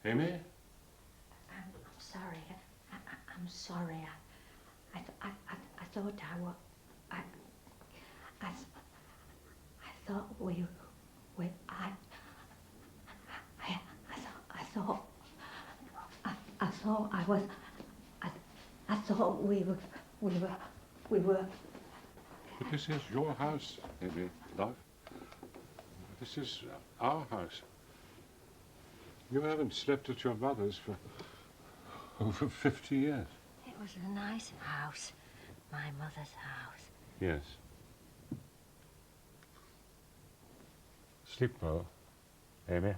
Amy? I'm sorry. I'm sorry. I thought I thought we were. But this is your house, Amy, love. This is our house. You haven't slept at your mother's for over 50 years. It was a nice house, my mother's house. Yes. Sleep well, Amy.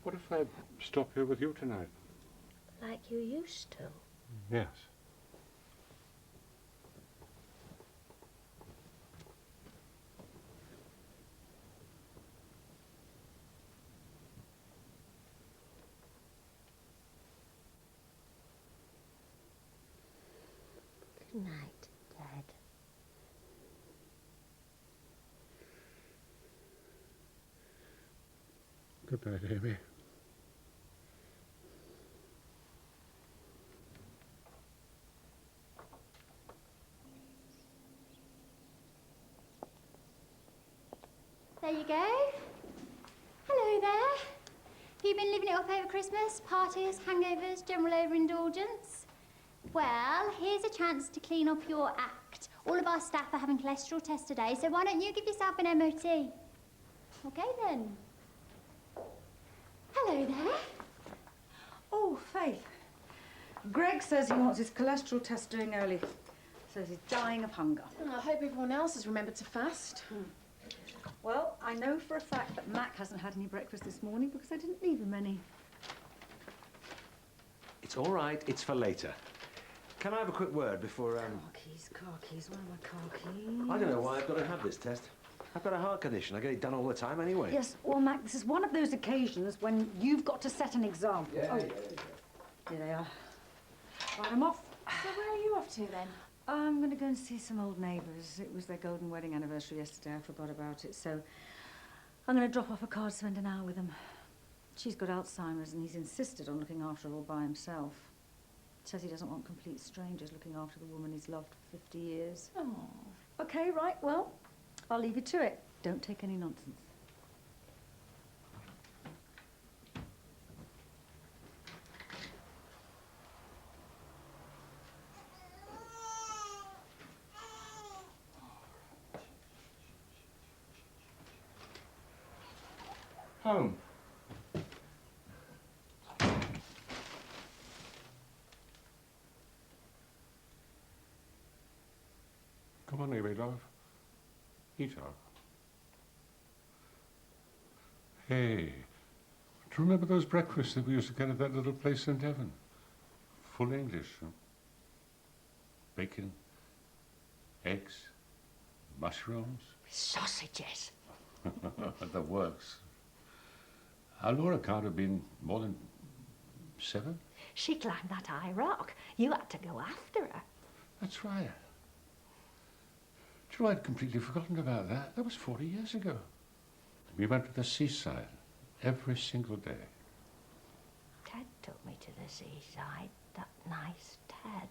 What if I stop here with you tonight? Like you used to? Yes. Good night, Dad. Good night, Amy. There you go. Hello there. Have you been living it up over Christmas? Parties, hangovers, general overindulgence? Well, here's a chance to clean up your act. All of our staff are having cholesterol tests today, so why don't you give yourself an MOT? Okay, then. Hello there. Oh, Faith. Greg says he wants his cholesterol test doing early. Says he's dying of hunger. Oh, I hope everyone else has remembered to fast. Well, I know for a fact that Mac hasn't had any breakfast this morning because I didn't leave him any. It's all right. It's for later. Can I have a quick word before, Car keys, where are my car keys? I don't know why I've got to have this test. I've got a heart condition. I get it done all the time anyway. Yes, well, Mac, this is one of those occasions when you've got to set an example. Yeah, oh. yeah. Here they are. Right, I'm off. So where are you off to, then? I'm going to go and see some old neighbours. It was their golden wedding anniversary yesterday. I forgot about it, so I'm going to drop off a card, spend an hour with them. She's got Alzheimer's, and he's insisted on looking after her all by himself. Says he doesn't want complete strangers looking after the woman he's loved for 50 years. Oh. OK, right, well, I'll leave you to it. Don't take any nonsense. Home. Come on, Amy, love. Eat up. Hey, do you remember those breakfasts that we used to get at that little place in Devon? Full English, huh? Bacon, eggs, mushrooms. Sausages. The works. Our Laura can't have been more than 7. She climbed that high rock. You had to go after her. That's right. Do you know, I'd completely forgotten about that. That was 40 years ago. We went to the seaside every single day. Ted took me to the seaside. That nice Ted.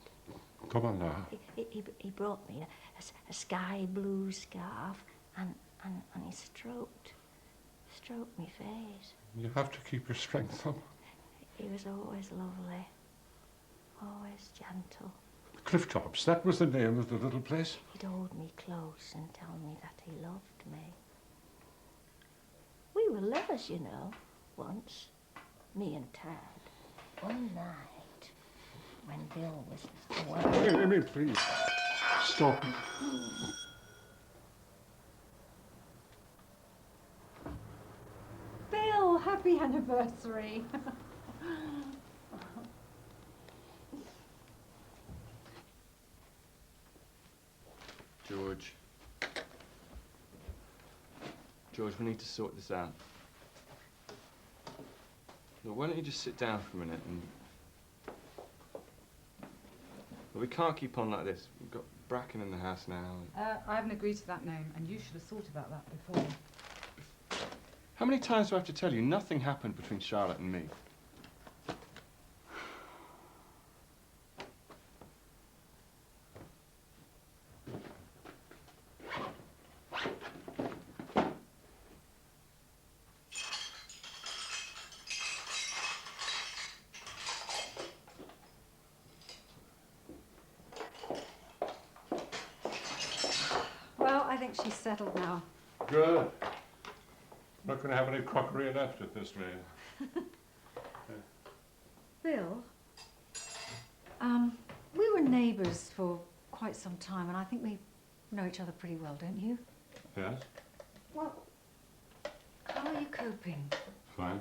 Come on now. He brought me a sky blue scarf and he stroked my face. You have to keep your strength up. He was always lovely, always gentle. Cliff Tops, that was the name of the little place. He'd hold me close and tell me that he loved me. We were lovers, you know, once, me and Ted. One night, when Bill was away. Amy, please, stop. Bill, happy anniversary. George, we need to sort this out. Look, why don't you just sit down for a minute and... Well, we can't keep on like this. We've got Bracken in the house now. I haven't agreed to that name, and you should have thought about that before. How many times do I have to tell you nothing happened between Charlotte and me? Well, I think she's settled now. Good. Not going to have any crockery left at this rate. Bill, we were neighbours for quite some time, and I think we know each other pretty well, don't you? Yes? Well, how are you coping? Fine.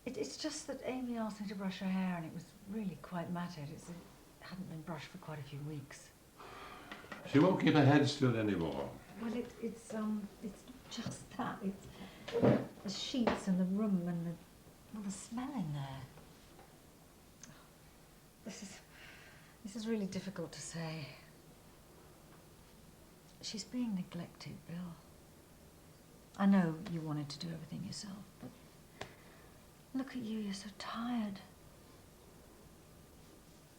It's just that Amy asked me to brush her hair, and it was really quite matted. It hadn't been brushed for quite a few weeks. She won't keep her head still anymore. Well, it's not just that. It's the sheets and the room and the smell in there. This is really difficult to say. She's being neglected, Bill. I know you wanted to do everything yourself, but look at you, you're so tired.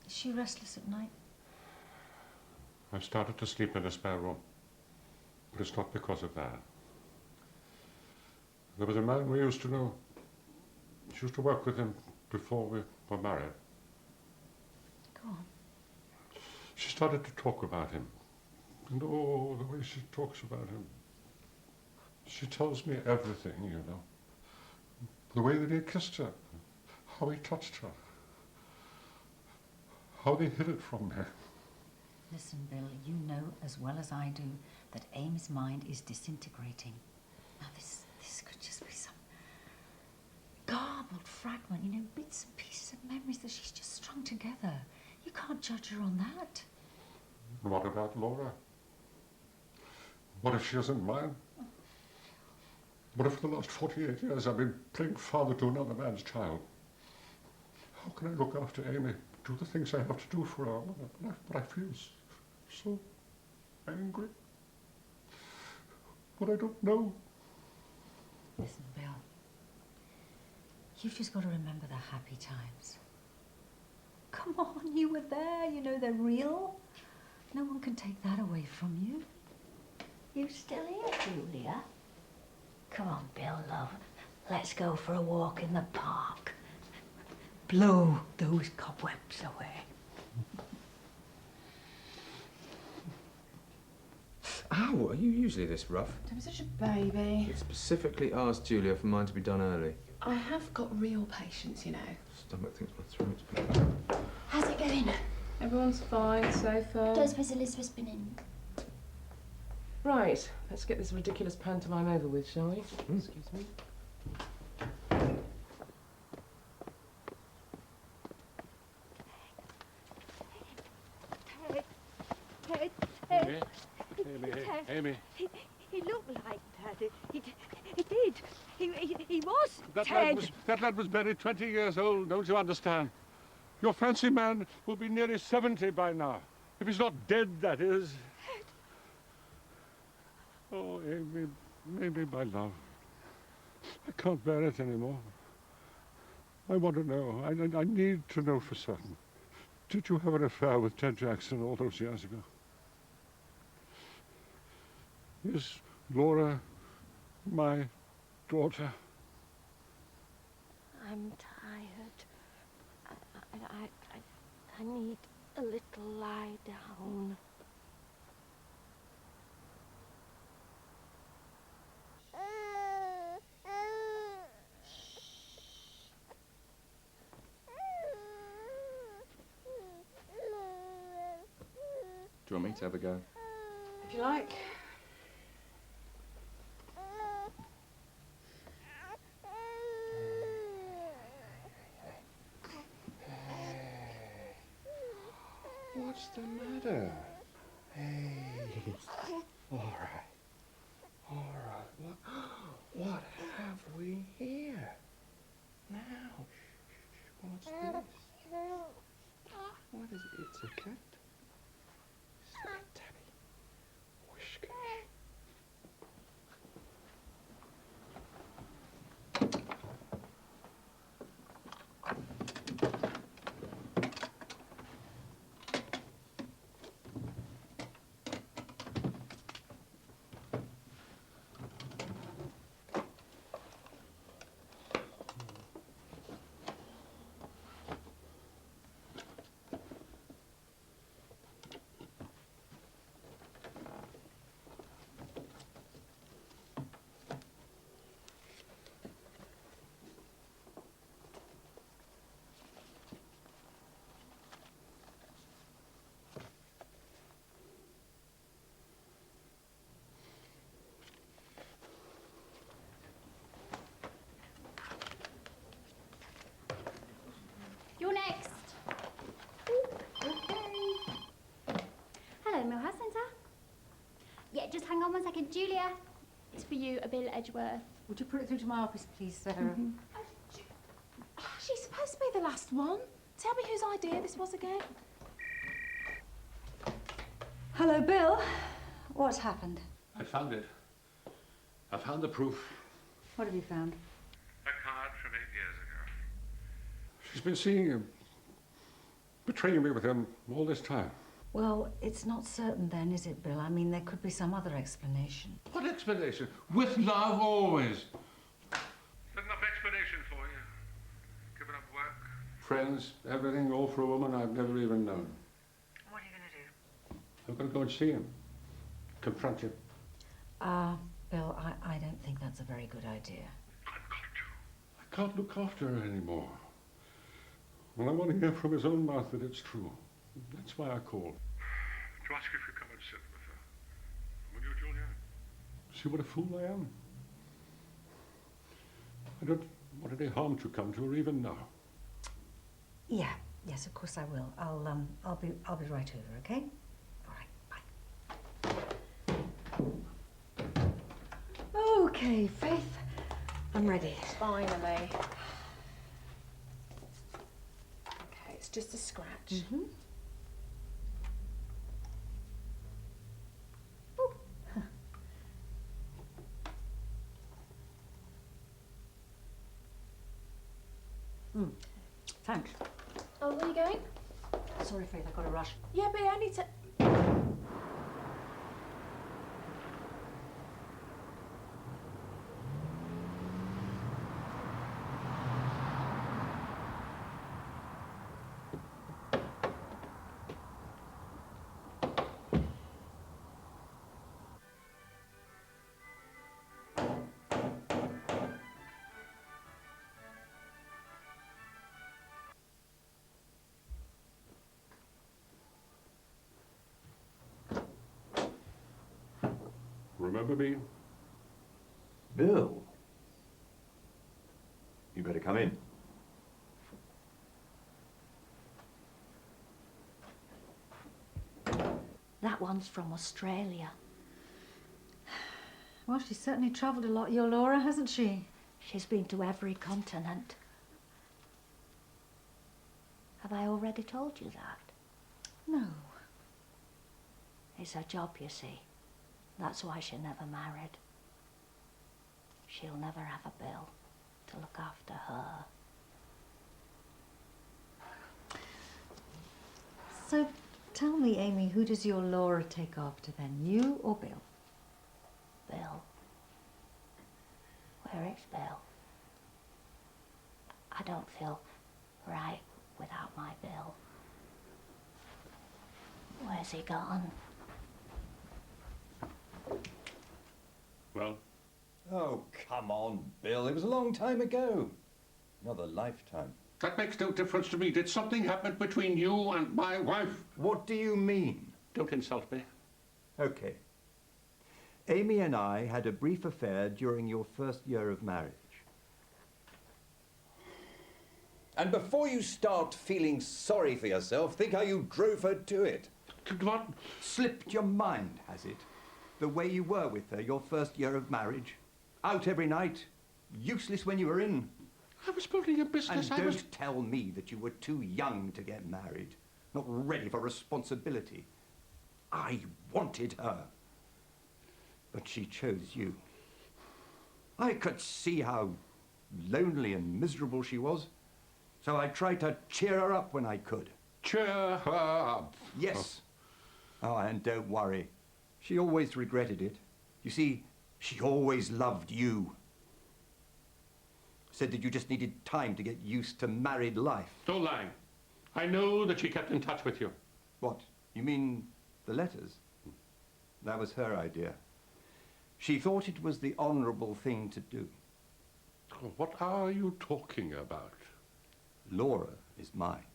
Is she restless at night? I started to sleep in a spare room, but it's not because of that. There was a man we used to know. She used to work with him before we were married. Go on. She started to talk about him. And oh, the way she talks about him. She tells me everything, you know. The way that he kissed her, how he touched her, how they hid it from me. Listen, Bill, you know as well as I do that Amy's mind is disintegrating. Now, this could just be some garbled fragment, you know, bits and pieces of memories that she's just strung together. You can't judge her on that. What about Laura? What if she isn't mine? What if for the last 48 years I've been playing father to another man's child? How can I look after Amy, do the things I have to do for her, but I feel so angry? But I don't know. Listen, Bill, you've just got to remember the happy times. Come on, you were there, you know, they're real. No one can take that away from you. You still here, Julia? Come on, Bill, love. Let's go for a walk in the park. Blow those cobwebs away. Ow, are you usually this rough? Don't be such a baby. You specifically asked Julia for mine to be done early. I have got real patience, you know. Stomach thinks my throat's been... How's it going? Everyone's fine so far. Don't suppose Elizabeth's been in. Right, let's get this ridiculous pantomime over with, shall we? Excuse me. Ted, Amy. he looked like that. He did. He was That lad was barely 20 years old, don't you understand? Your fancy man will be nearly 70 by now. If he's not dead, that is. Oh, Amy, my love. I can't bear it anymore. I want to know. I need to know for certain. Did you have an affair with Ted Jackson all those years ago? Is Laura my daughter? I'm tired. I need a little lie down. Do you want me to have a go? If you like. What's the matter? Hey. All right. What have we here? Now. What's this? What is it? It's a cat? Silly Tabby. Whiskers. second. Julia, it's for you, a Bill Edgeworth. Would you put it through to my office, please, Sarah? She's supposed to be the last one. Tell me whose idea this was again. Hello, Bill. What's happened? I found it. I found the proof. What have you found? A card from 8 years ago. She's been seeing him, betraying me with him all this time. Well, it's not certain then, is it, Bill? I mean, there could be some other explanation. What explanation? With love, always. There's enough explanation for you. Giving up work, friends, everything, all for a woman I've never even known. What are you going to do? I'm going to go and see him. Confront him. Bill, I don't think that's a very good idea. I've got to. I can't look after her anymore. Well, I want to hear from his own mouth that it's true. That's why I called. To ask if you come and sit with her. Will you, Julia? See what a fool I am? I don't want any harm to come to her even now. Yeah, yes, of course I will. I'll be right over, okay? All right, bye. Okay, Faith, I'm ready. Finally. Okay, it's just a scratch. Mm-hmm. Thanks. Oh, where are you going? Sorry, Faith, I've got to rush. Yeah, but I need to... Remember me? Bill. You better come in. That one's from Australia. Well, she's certainly travelled a lot, your Laura, hasn't she? She's been to every continent. Have I already told you that? No. It's her job, you see. That's why she never married. She'll never have a Bill to look after her. So, tell me, Amy, who does your Laura take after then, you or Bill? Bill. Where is Bill? I don't feel right without my Bill. Where's he gone? Well? Oh, come on, Bill. It was a long time ago. Another lifetime. That makes no difference to me. Did something happen between you and my wife? What do you mean? Don't insult me. Okay. Amy and I had a brief affair during your first year of marriage. And before you start feeling sorry for yourself, think how you drove her to it. What? Slipped your mind, has it? The way you were with her your first year of marriage. Out every night, useless when you were in. I was building a business. And don't tell me that you were too young to get married, not ready for responsibility. I wanted her, but she chose you. I could see how lonely and miserable she was, so I tried to cheer her up when I could. Cheer her up. Yes. Oh, and don't worry. She always regretted it. You see, she always loved you. Said that you just needed time to get used to married life. Don't lie. I know that she kept in touch with you. What? You mean the letters? That was her idea. She thought it was the honourable thing to do. What are you talking about? Laura is mine.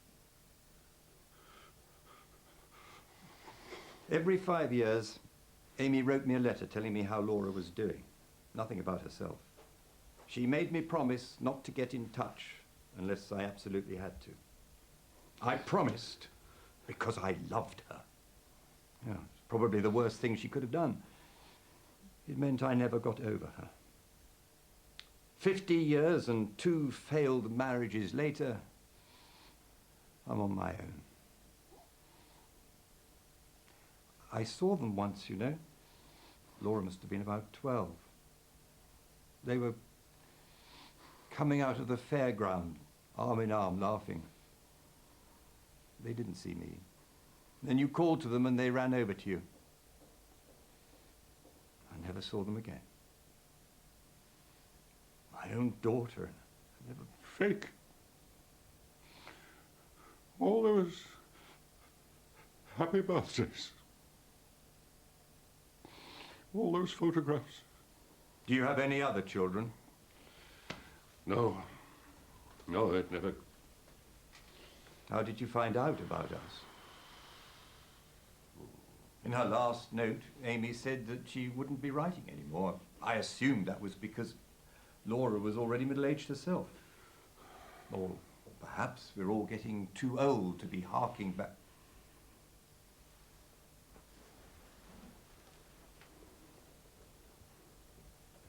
Every 5 years, Amy wrote me a letter telling me how Laura was doing. Nothing about herself. She made me promise not to get in touch unless I absolutely had to. I promised because I loved her. Yeah, it's probably the worst thing she could have done. It meant I never got over her. 50 years and 2 failed marriages later, I'm on my own. I saw them once, you know. Laura must have been about 12. They were coming out of the fairground, arm in arm, laughing. They didn't see me. Then you called to them and they ran over to you. I never saw them again. My own daughter. I never... Fake. All those happy birthdays. All those photographs. Do you have any other children? No. No, it never... How did you find out about us? In her last note, Amy said that she wouldn't be writing anymore. I assumed that was because Laura was already middle-aged herself. Or perhaps we're all getting too old to be harking back.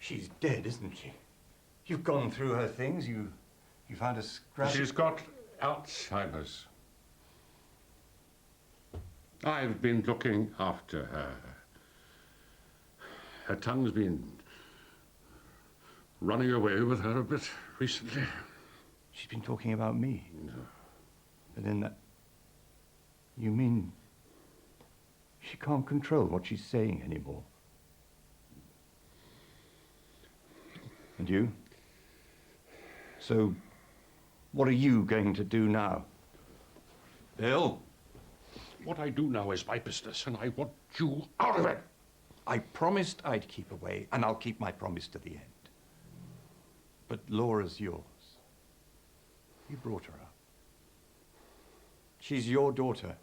She's dead, isn't she? You've gone through her things. You found a scrap. She's got Alzheimer's. I've been looking after her. Her tongue's been running away with her a bit recently. She's been talking about me. No. But then that... You mean she can't control what she's saying anymore? And you? So, what are you going to do now? Bill? What I do now is my business, and I want you out of it. I promised I'd keep away, and I'll keep my promise to the end. But Laura's yours. You brought her up. She's your daughter.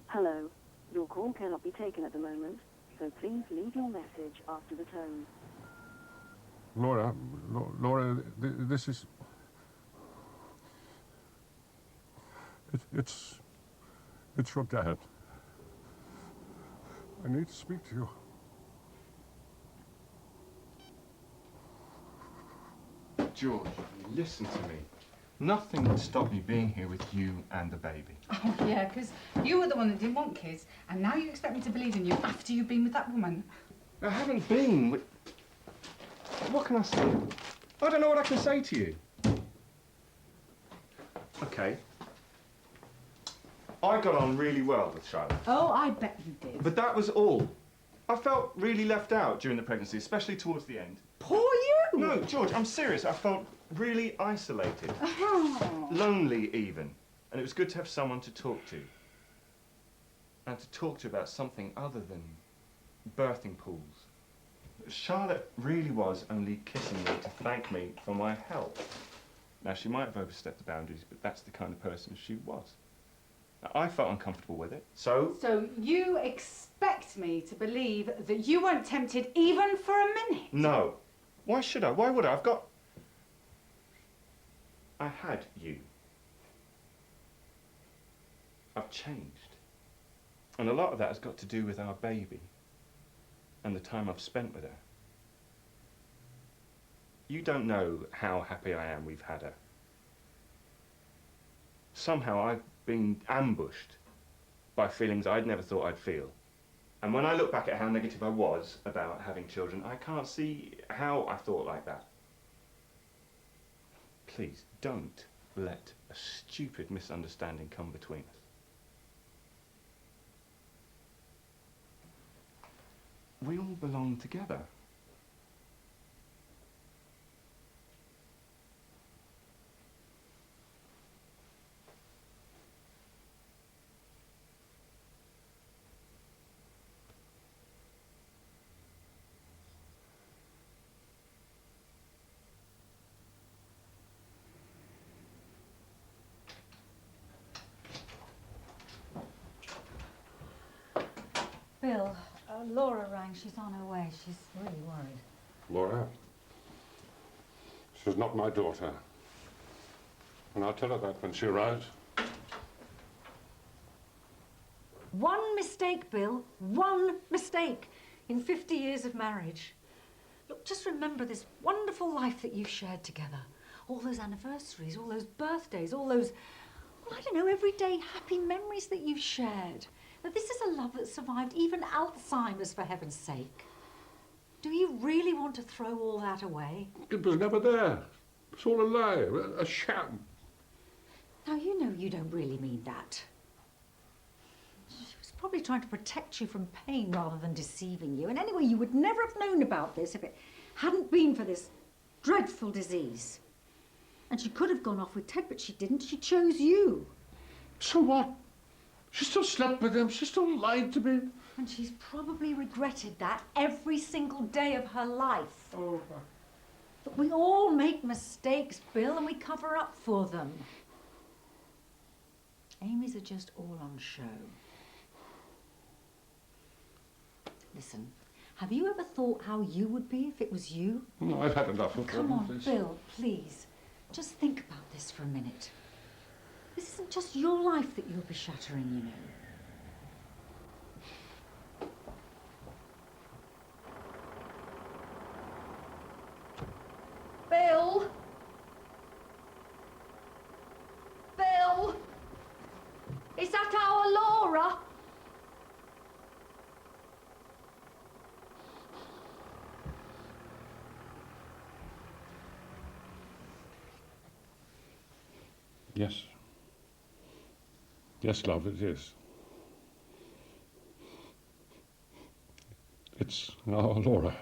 Hello. Your call cannot be taken at the moment, so please leave your message after the tone. Laura, this is... It's your dad. I need to speak to you. George, listen to me. Nothing would stop me being here with you and the baby. Oh, yeah, because you were the one that didn't want kids, and now you expect me to believe in you after you've been with that woman. I haven't been with... What can I say? I don't know what I can say to you. Okay. I got on really well with Charlotte. Oh, I bet you did. But that was all. I felt really left out during the pregnancy, especially towards the end. Poor you! No, George, I'm serious. I felt really isolated. Oh. Lonely, even. And it was good to have someone to talk to. And to talk to about something other than birthing pools. Charlotte really was only kissing me to thank me for my help. Now, she might have overstepped the boundaries, but that's the kind of person she was. Now, I felt uncomfortable with it, so... So you expect me to believe that you weren't tempted even for a minute? No. Why should I? Why would I? I had you. I've changed. And a lot of that has got to do with our baby and the time I've spent with her. You don't know how happy I am we've had her. Somehow I've been ambushed by feelings I'd never thought I'd feel. And when I look back at how negative I was about having children, I can't see how I thought like that. Please, don't let a stupid misunderstanding come between us. We all belong together. Bill, Laura rang. She's on her way. She's really worried. Laura, she's not my daughter. And I'll tell her that when she arrives. One mistake, Bill. One mistake in 50 years of marriage. Look, just remember this wonderful life that you've shared together. All those anniversaries, all those birthdays, all those, well, I don't know, everyday happy memories that you've shared. Now, this is a love that survived even Alzheimer's, for heaven's sake. Do you really want to throw all that away? It was never there. It's all a lie, a sham. Now, you know you don't really mean that. She was probably trying to protect you from pain rather than deceiving you. And anyway, you would never have known about this if it hadn't been for this dreadful disease. And she could have gone off with Ted, but she didn't. She chose you. So what? She still slept with him. She still lied to me. And she's probably regretted that every single day of her life. Oh. But we all make mistakes, Bill, and we cover up for them. Amy's are just all on show. Listen, have you ever thought how you would be if it was you? No, I've had enough of Come them, on, please. Bill, please. Just think about this for a minute. This isn't just your life that you'll be shattering, you know. Bill! Bill! Is that our Laura? Yes. Yes, love, it is. It's our Laura.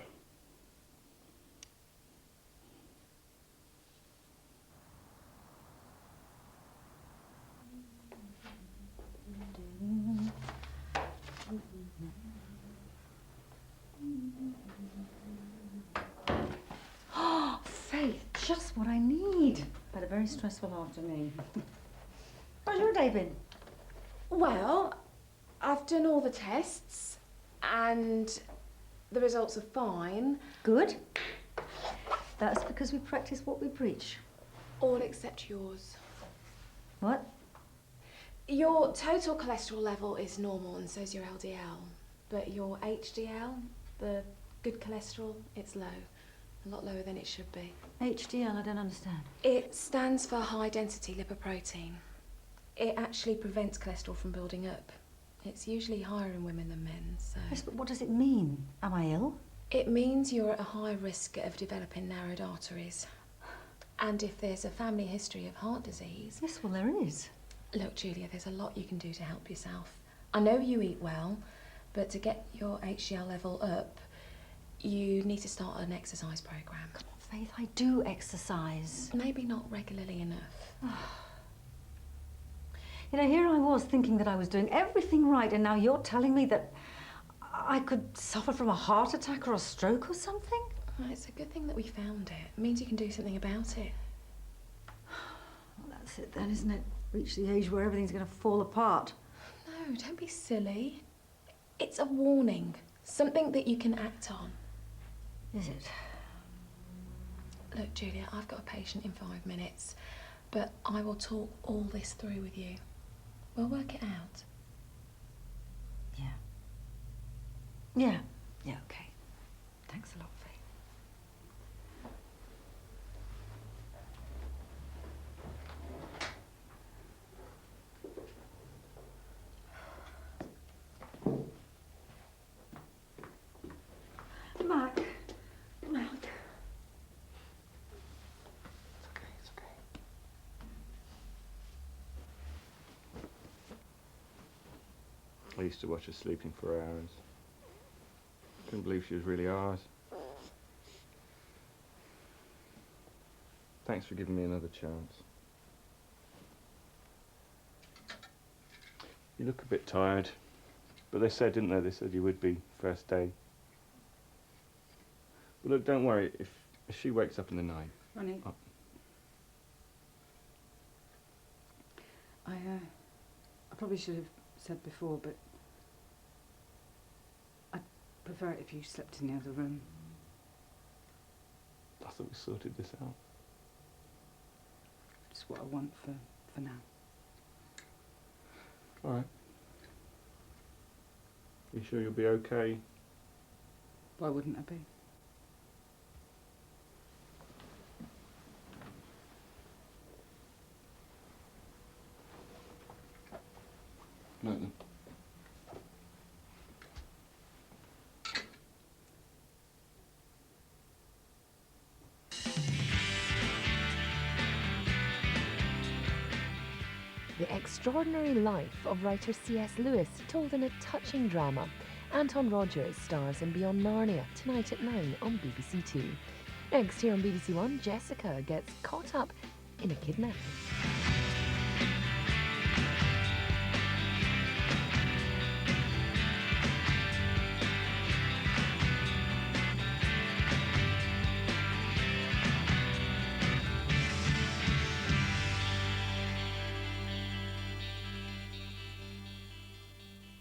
Faith, just what I need. Had a very stressful afternoon. How's your day been? Well, I've done all the tests and the results are fine. Good. That's because we practice what we preach. All except yours. What? Your total cholesterol level is normal and so's your LDL. But your HDL, the good cholesterol, it's low. A lot lower than it should be. HDL, I don't understand. It stands for high density lipoprotein. It actually prevents cholesterol from building up. It's usually higher in women than men, so... Yes, but what does it mean? Am I ill? It means you're at a high risk of developing narrowed arteries. And if there's a family history of heart disease... Yes, well, there is. Look, Julia, there's a lot you can do to help yourself. I know you eat well, but to get your HDL level up, you need to start an exercise programme. Come on, Faith, I do exercise. Maybe not regularly enough. You know, here I was thinking that I was doing everything right, and now you're telling me that I could suffer from a heart attack or a stroke or something? Well, it's a good thing that we found it. It means you can do something about it. Well, that's it then, isn't it? Reach the age where everything's going to fall apart. No, don't be silly. It's a warning. Something that you can act on. Is it? Look, Julia, I've got a patient in 5 minutes, but I will talk all this through with you. We'll work it out. Yeah. Yeah. Yeah, okay. Thanks a lot, Faith. Mac. It's okay. I used to watch her sleeping for hours. Couldn't believe she was really ours. Thanks for giving me another chance. You look a bit tired. But they said, didn't they? They said you would be first day. Well, look, don't worry. If she wakes up in the night... Ronnie. Oh. I probably should have said before, but I prefer it if you slept in the other room. I thought we sorted this out. It's what I want for now. All right. You sure you'll be okay? Why wouldn't I be? No, then. The extraordinary life of writer C.S. Lewis, told in a touching drama. Anton Rogers stars in Beyond Narnia, tonight at 9 on BBC2. Next, here on BBC1, Jessica gets caught up in a kidnapping.